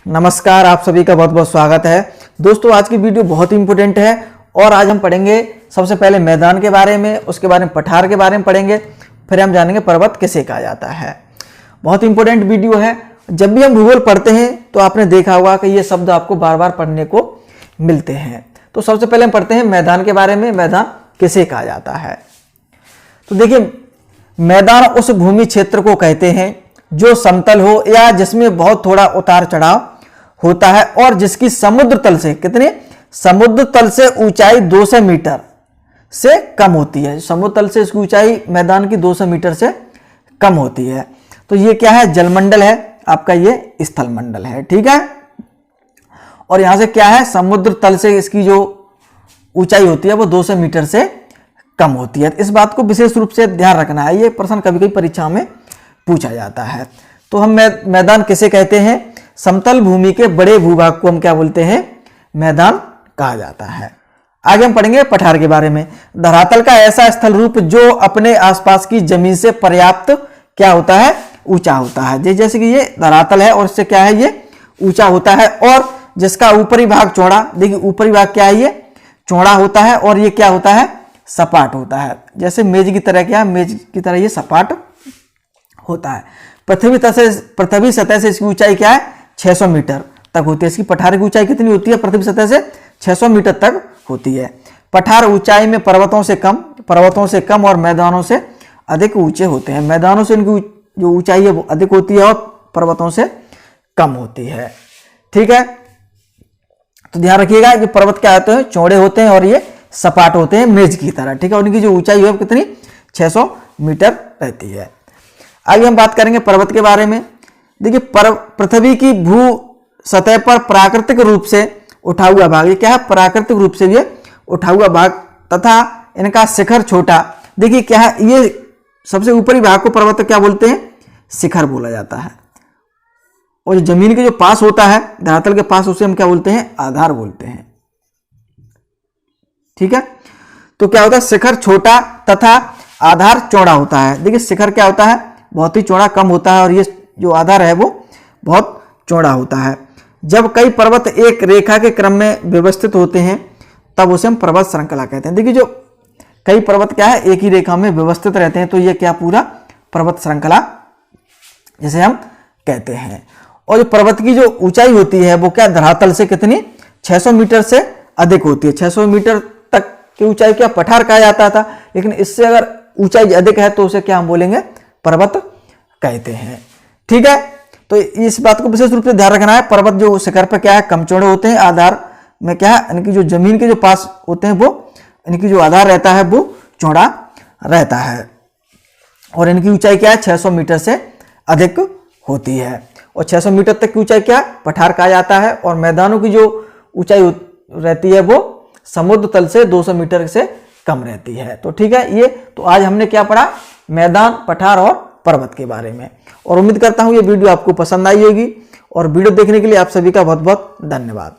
नमस्कार, आप सभी का बहुत बहुत स्वागत है। दोस्तों, आज की वीडियो बहुत ही इंपॉर्टेंट है और आज हम पढ़ेंगे सबसे पहले मैदान के बारे में, उसके बारे में पठार के बारे में पढ़ेंगे, फिर हम जानेंगे पर्वत किसे कहा जाता है। बहुत इंपॉर्टेंट वीडियो है। जब भी हम भूगोल पढ़ते हैं तो आपने देखा होगा कि ये शब्द आपको बार बार पढ़ने को मिलते हैं। तो सबसे पहले हम पढ़ते हैं मैदान के बारे में। मैदान किसे कहा जाता है? तो देखिए, मैदान उस भूमि क्षेत्र को कहते हैं जो समतल हो या जिसमें बहुत थोड़ा उतार चढ़ाव होता है और जिसकी समुद्र तल से समुद्र तल से ऊंचाई 200 मीटर से कम होती है। समुद्र तल से इसकी ऊंचाई मैदान की 200 मीटर से कम होती है। तो ये क्या है? जलमंडल है आपका, ये स्थल मंडल है। ठीक है। और यहां से क्या है? समुद्र तल से इसकी जो ऊंचाई होती है वो 200 मीटर से कम होती है। इस बात को विशेष रूप से ध्यान रखना है, ये प्रश्न कभी कभी परीक्षा में पूछा जाता है। तो हम मैदान किसे कहते हैं? समतल भूमि के बड़े भूभाग को हम क्या बोलते हैं? मैदान कहा जाता है। आगे हम पढ़ेंगे पठार के बारे में। धरातल का ऐसा स्थल रूप जो अपने आसपास की जमीन से पर्याप्त क्या होता है? ऊंचा होता है। जैसे कि ये धरातल है और इससे क्या है? ये ऊंचा होता है और जिसका ऊपरी भाग चौड़ा, देखिए ऊपरी भाग क्या है? ये चौड़ा होता है और ये क्या होता है? सपाट होता है। जैसे मेज की तरह, क्या मेज की तरह ये सपाट होता है। पृथ्वी सतह से इसकी ऊंचाई क्या है? 600 मीटर तक होती है। इसकी पठार की ऊंचाई कितनी होती है? पृथ्वी सतह से 600 मीटर तक होती है। पठार ऊंचाई में पर्वतों से कम और मैदानों से अधिक ऊंचे होते हैं। मैदानों से इनकी जो ऊंचाई है वो अधिक होती है और पर्वतों से कम होती है। ठीक है। तो ध्यान रखिएगा कि पर्वत क्या होते हैं? चौड़े होते हैं और ये सपाट होते हैं मेज की तरह। ठीक है। उनकी जो ऊंचाई है कितनी? 600 मीटर रहती है। आगे हम बात करेंगे पर्वत के बारे में। देखिए, पृथ्वी की भू सतह पर प्राकृतिक रूप से उठा हुआ भाग, ये क्या है? प्राकृतिक रूप से ये उठा हुआ भाग तथा इनका शिखर छोटा। देखिए क्या है? ये सबसे ऊपरी भाग को पर्वत क्या बोलते हैं? शिखर बोला जाता है। और जमीन के जो पास होता है, धरातल के पास, उसे हम क्या बोलते हैं? आधार बोलते हैं। ठीक है। तो क्या होता है? शिखर छोटा तथा आधार चौड़ा होता है। देखिए, शिखर क्या होता है? बहुत ही चौड़ा कम होता है और ये जो आधार है वो बहुत चौड़ा होता है। जब कई पर्वत एक रेखा के क्रम में व्यवस्थित होते हैं तब उसे हम पर्वत श्रृंखला कहते हैं। देखिए, जो कई पर्वत क्या है? एक ही रेखा में व्यवस्थित रहते हैं तो ये क्या पूरा पर्वत श्रृंखला जिसे हम कहते हैं। और जो पर्वत की जो ऊंचाई होती है वो क्या? धरातल से कितनी? 600 मीटर से अधिक होती है। 600 मीटर तक की ऊंचाई क्या पठार कहा जाता था, लेकिन इससे अगर ऊंचाई अधिक है तो उसे क्या हम बोलेंगे? पर्वत कहते हैं। ठीक है। तो इस बात को विशेष रूप से ध्यान रखना है। पर्वत जो शिखर पर क्या है? कम चौड़े होते हैं। आधार में क्या है? इनकी जो जमीन के जो पास होते हैं वो इनकी जो आधार रहता है वो चौड़ा रहता है और इनकी ऊंचाई क्या है? 600 मीटर से अधिक होती है। और 600 मीटर तक की ऊंचाई क्या पठार कहा जाता है। और मैदानों की जो ऊंचाई रहती है वो समुद्र तल से 200 मीटर से कम रहती है। तो ठीक है। ये तो आज हमने क्या पढ़ा? मैदान, पठार और पर्वत के बारे में। और उम्मीद करता हूं ये वीडियो आपको पसंद आई होगी और वीडियो देखने के लिए आप सभी का बहुत बहुत धन्यवाद।